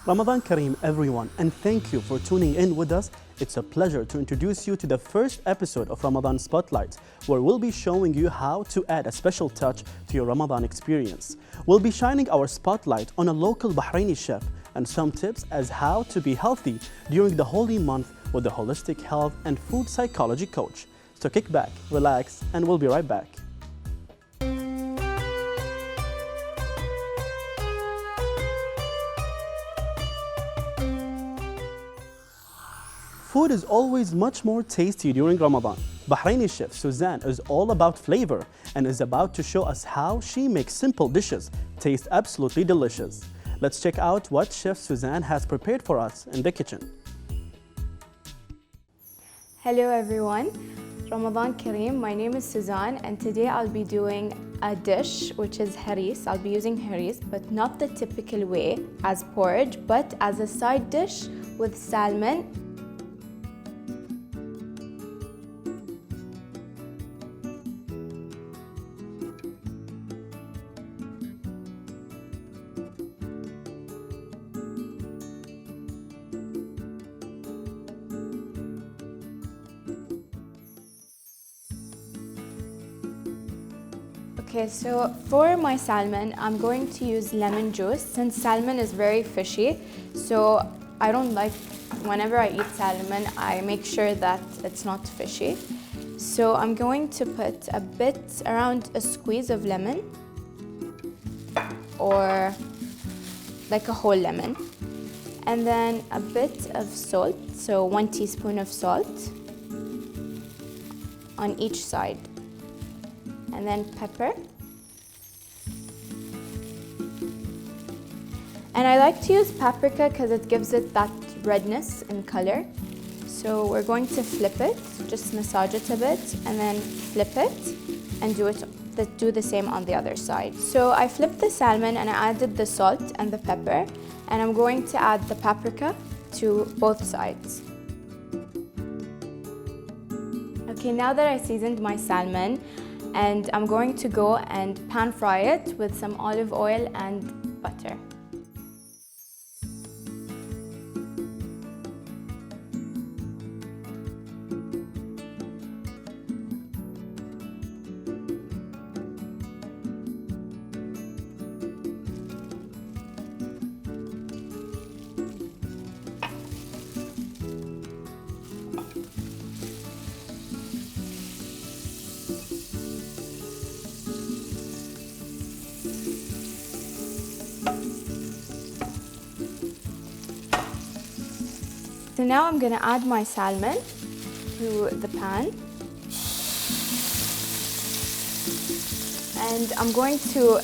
Ramadan Kareem, everyone, and thank you for tuning in with us. It's a pleasure to introduce you to the first episode of Ramadan Spotlights, where we'll be showing you how to add a special touch to your Ramadan experience. We'll be shining our spotlight on a local Bahraini chef and some tips as how to be healthy during the holy month with a holistic health and food psychology coach. So kick back, relax, and we'll be right back. Food is always much more tasty during Ramadan. Bahraini chef Suzanne is all about flavor and is about to show us how she makes simple dishes taste absolutely delicious. Let's check out what Chef Suzanne has prepared for us in the kitchen. Hello everyone, Ramadan Kareem. My name is Suzanne and today I'll be doing a dish which is haris. I'll be using haris, but not the typical way as porridge, but as a side dish with salmon. Okay, so for my salmon, I'm going to use lemon juice since salmon is very fishy. So I don't like, whenever I eat salmon, I make sure that it's not fishy. So I'm going to put a bit, around a squeeze of lemon or like a whole lemon. And then a bit of salt, so 1 teaspoon of salt on each side. And then pepper. And I like to use paprika because it gives it that redness in color. So we're going to flip it, just massage it a bit, and then flip it and do the same on the other side. So I flipped the salmon and I added the salt and the pepper, and I'm going to add the paprika to both sides. Okay, now that I seasoned my salmon, and I'm going to go and pan fry it with some olive oil and butter. So now I'm going to add my salmon to the pan, and I'm going to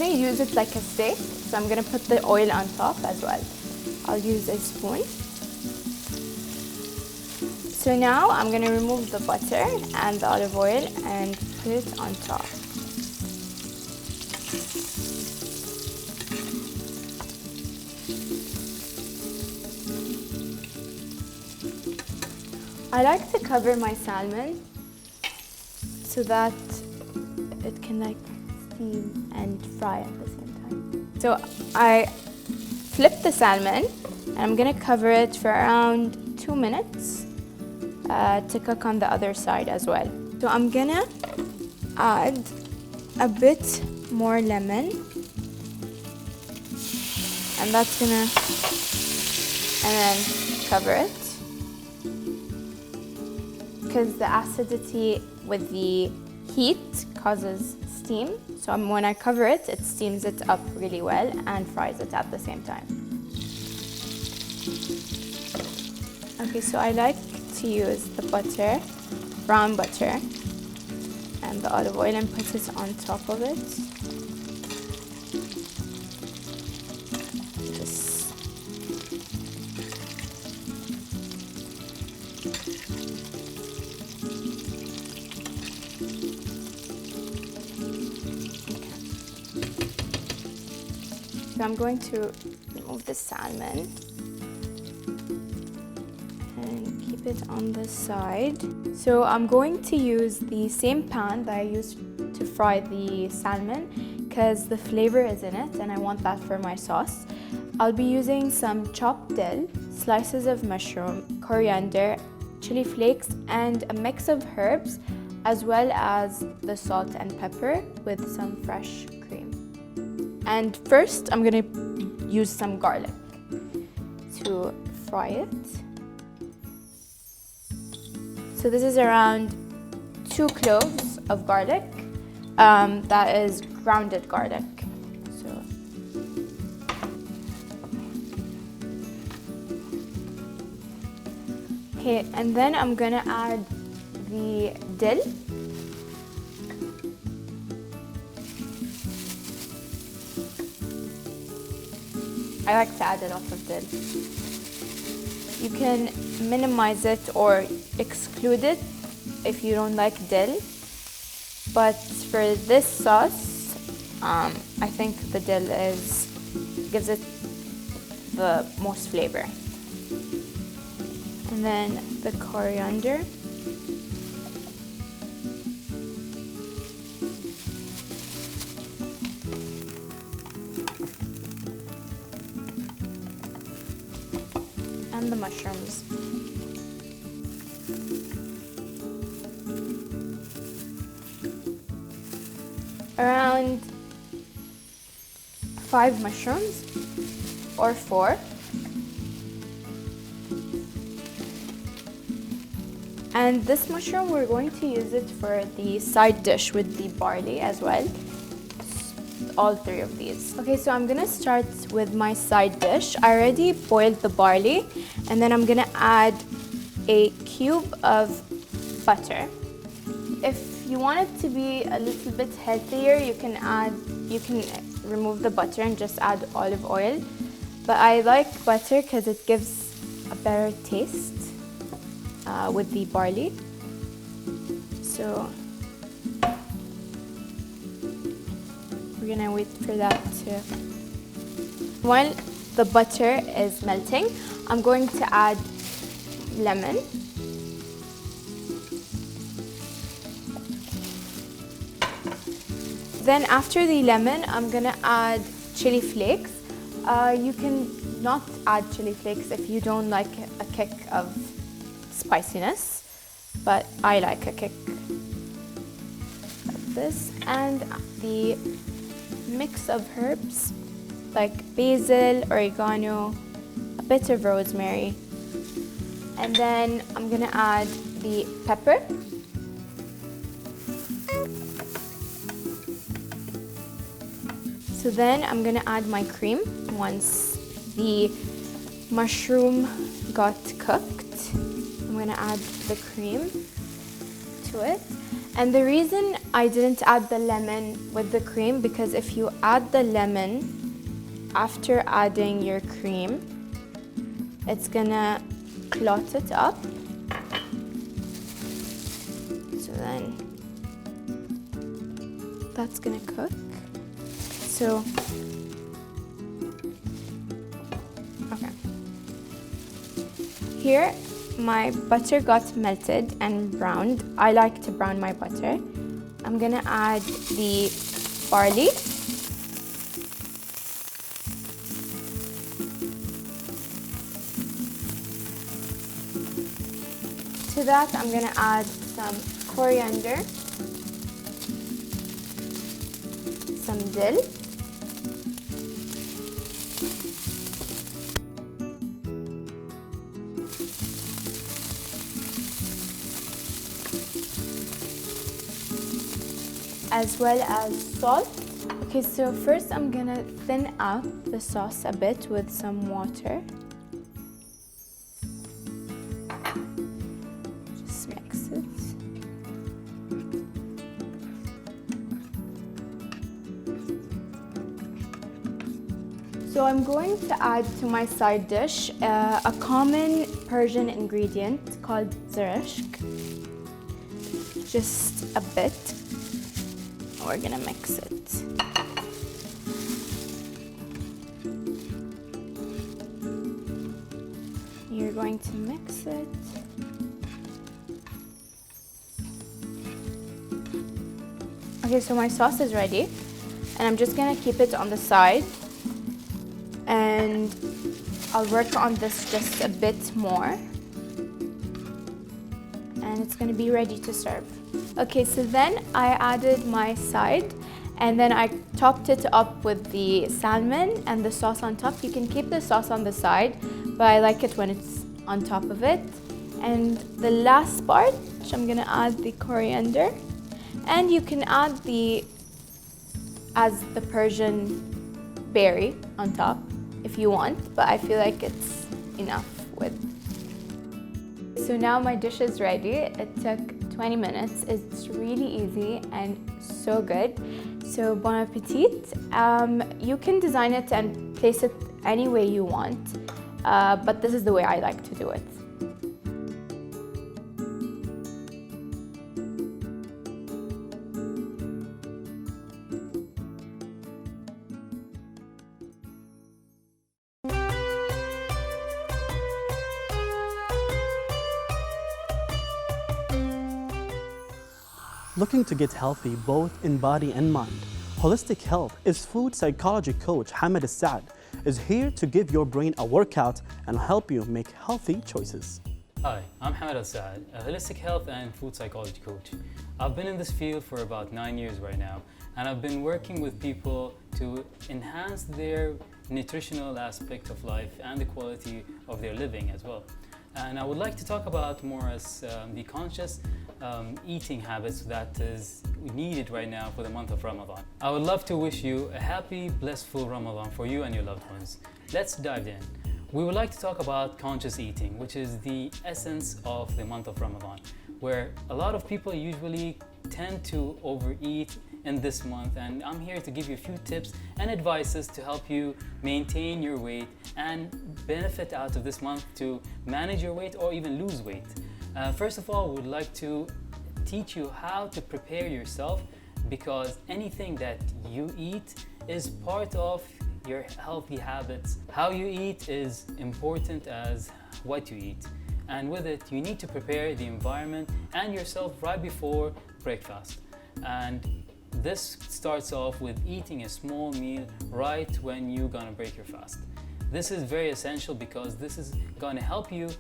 use it like a steak, so I'm going to put the oil on top as well. I'll use a spoon. So now I'm going to remove the butter and the olive oil and put it on top. I like to cover my salmon so that it can like steam and fry at the same time. So I flip the salmon and I'm gonna cover it for around 2 minutes to cook on the other side as well. So I'm gonna add a bit more lemon, and that's gonna, and then cover it. Because the acidity with the heat causes steam. So when I cover it, it steams it up really well and fries it at the same time. Okay, so I like to use the butter, brown butter, and the olive oil and put it on top of it. So I'm going to remove the salmon and keep it on the side. So I'm going to use the same pan that I used to fry the salmon because the flavor is in it and I want that for my sauce. I'll be using some chopped dill, slices of mushroom, coriander, chili flakes, and a mix of herbs, as well as the salt and pepper with some fresh cream. And first, I'm gonna use some garlic to fry it. So this is around 2 cloves of garlic. That is grounded garlic. Okay, and then I'm gonna add the dill. I like to add a lot of dill. You can minimize it or exclude it if you don't like dill. But for this sauce, I think the dill gives it the most flavor. And then the coriander. And the mushrooms. Around 5 mushrooms or 4. And this mushroom, we're going to use it for the side dish with the barley as well. All 3 of these. Okay, so I'm gonna start with my side dish. I already boiled the barley, and then I'm gonna add a cube of butter. If you want it to be a little bit healthier, you can remove the butter and just add olive oil. But I like butter because it gives a better taste with the barley. So we're gonna wait for that to... While the butter is melting, I'm going to add lemon. Then after the lemon, I'm gonna add chili flakes. You can not add chili flakes if you don't like a kick of spiciness, but I like a kick of this. And the mix of herbs like basil, oregano, a bit of rosemary, and then I'm gonna add the pepper. So then I'm gonna add my cream once the mushroom got cooked. I'm gonna add the cream to it. And the reason I didn't add the lemon with the cream, because if you add the lemon after adding your cream, it's gonna clot it up. So then that's gonna cook. So, okay. Here, my butter got melted and browned. I like to brown my butter. I'm gonna add the barley. To that, I'm gonna add some coriander, some dill, as well as salt. Okay, so first I'm gonna thin out the sauce a bit with some water. Just mix it. So I'm going to add to my side dish a common Persian ingredient called zarishk. Just a bit. We're gonna mix it. You're going to mix it. Okay, so my sauce is ready. And I'm just gonna keep it on the side. And I'll work on this just a bit more. And it's gonna be ready to serve. Okay, so then I added my side, and then I topped it up with the salmon and the sauce on top. You can keep the sauce on the side, but I like it when it's on top of it. And the last part, I'm gonna add the coriander, and you can add the Persian berry on top if you want, but I feel like it's enough with. So now my dish is ready. It took 20 minutes. It's really easy and so good. So bon appetit. You can design it and place it any way you want, but this is the way I like to do it. Looking to get healthy both in body and mind, Holistic Health is food psychology coach Hamad Al-Saad is here to give your brain a workout and help you make healthy choices. Hi, I'm Hamad Al-Saad, a holistic health and food psychology coach. I've been in this field for about 9 years right now, and I've been working with people to enhance their nutritional aspect of life and the quality of their living as well. And I would like to talk about more as the conscious eating habits that is needed right now for the month of Ramadan. I would love to wish you a happy, blissful Ramadan for you and your loved ones. Let's dive in. We would like to talk about conscious eating, which is the essence of the month of Ramadan, where a lot of people usually tend to overeat in this month, and I'm here to give you a few tips and advices to help you maintain your weight and benefit out of this month to manage your weight or even lose weight. First of all, we would like to teach you how to prepare yourself, because anything that you eat is part of your healthy habits. How you eat is important as what you eat, and with it you need to prepare the environment and yourself right before breakfast. And this starts off with eating a small meal right when you're gonna break your fast. This is very essential because this is gonna help you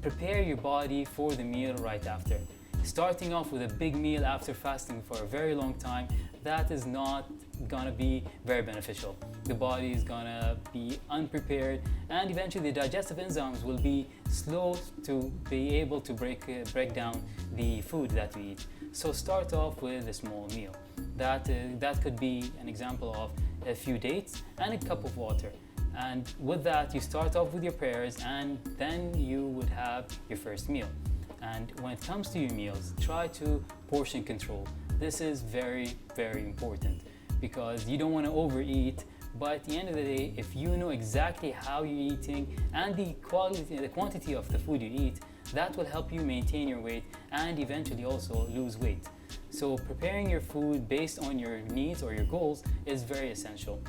prepare your body for the meal right after. Starting off with a big meal after fasting for a very long time, that is not gonna be very beneficial. The body is gonna be unprepared, and eventually the digestive enzymes will be slow to be able to break down the food that we eat. So start off with a small meal. That could be an example of a few dates and a cup of water. And with that, you start off with your prayers, and then you would have your first meal. And when it comes to your meals, try to portion control. This is very, very important because you don't want to overeat. But at the end of the day, if you know exactly how you're eating and the quantity of the food you eat, that will help you maintain your weight and eventually also lose weight. So preparing your food based on your needs or your goals is very essential.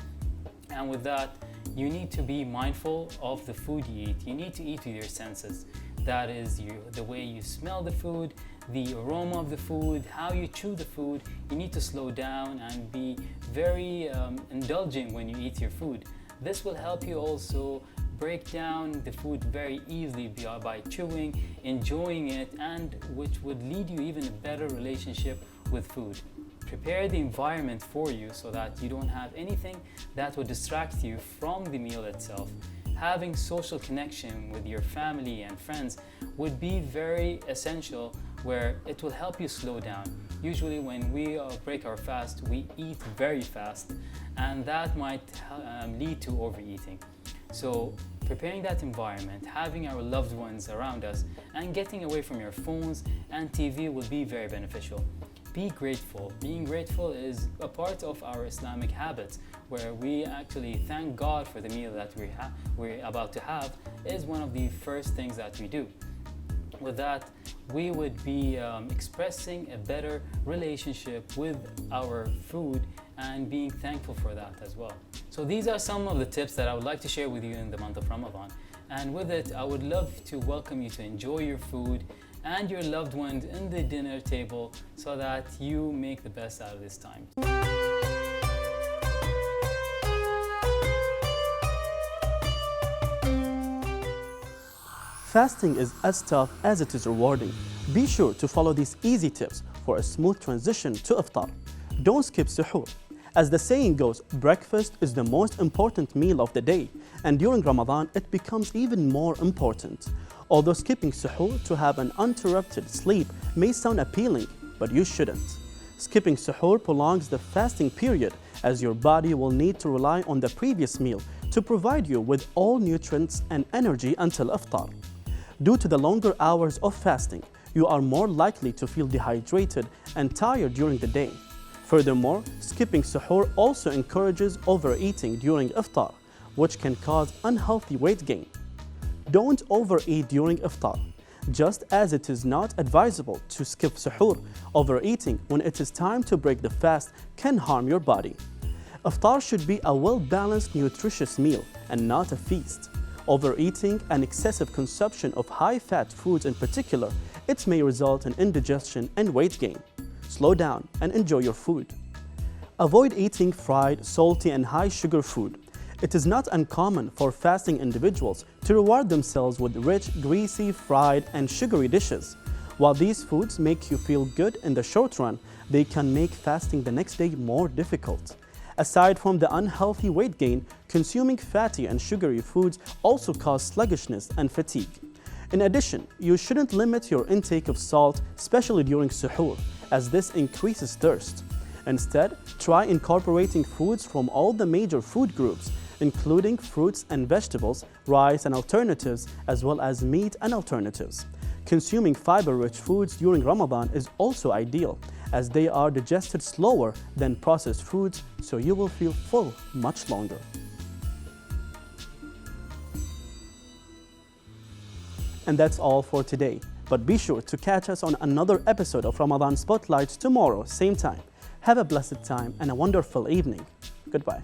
And with that, you need to be mindful of the food you eat. You need to eat with your senses. That is the way you smell the food, the aroma of the food, how you chew the food. You need to slow down and be very indulgent when you eat your food. This will help you also break down the food very easily by chewing, enjoying it, and which would lead you even a better relationship with food. Prepare the environment for you so that you don't have anything that would distract you from the meal itself. Having social connection with your family and friends would be very essential, where it will help you slow down. Usually when we break our fast, we eat very fast, and that might lead to overeating. So preparing that environment, having our loved ones around us, and getting away from your phones and TV will be very beneficial. Be grateful. Being grateful is a part of our Islamic habits, where we actually thank God for the meal that we're about to have is one of the first things that we do. With that, we would be expressing a better relationship with our food and being thankful for that as well. So these are some of the tips that I would like to share with you in the month of Ramadan. And with it, I would love to welcome you to enjoy your food and your loved ones in the dinner table so that you make the best out of this time. Fasting is as tough as it is rewarding. Be sure to follow these easy tips for a smooth transition to iftar. Don't skip suhoor. As the saying goes, breakfast is the most important meal of the day, and during Ramadan it becomes even more important. Although skipping suhoor to have an uninterrupted sleep may sound appealing, but you shouldn't. Skipping suhoor prolongs the fasting period, as your body will need to rely on the previous meal to provide you with all nutrients and energy until iftar. Due to the longer hours of fasting, you are more likely to feel dehydrated and tired during the day. Furthermore, skipping suhoor also encourages overeating during iftar, which can cause unhealthy weight gain. Don't overeat during iftar. Just as it is not advisable to skip suhoor, overeating when it is time to break the fast can harm your body. Iftar should be a well-balanced, nutritious meal and not a feast. Overeating and excessive consumption of high-fat foods in particular, it may result in indigestion and weight gain. Slow down and enjoy your food. Avoid eating fried, salty, and high-sugar food. It is not uncommon for fasting individuals to reward themselves with rich, greasy, fried, and sugary dishes. While these foods make you feel good in the short run, they can make fasting the next day more difficult. Aside from the unhealthy weight gain, consuming fatty and sugary foods also cause sluggishness and fatigue. In addition, you shouldn't limit your intake of salt, especially during suhoor, as this increases thirst. Instead, try incorporating foods from all the major food groups, including fruits and vegetables, rice and alternatives, as well as meat and alternatives. Consuming fiber-rich foods during Ramadan is also ideal, as they are digested slower than processed foods, so you will feel full much longer. And that's all for today. But be sure to catch us on another episode of Ramadan Spotlights tomorrow, same time. Have a blessed time and a wonderful evening. Goodbye.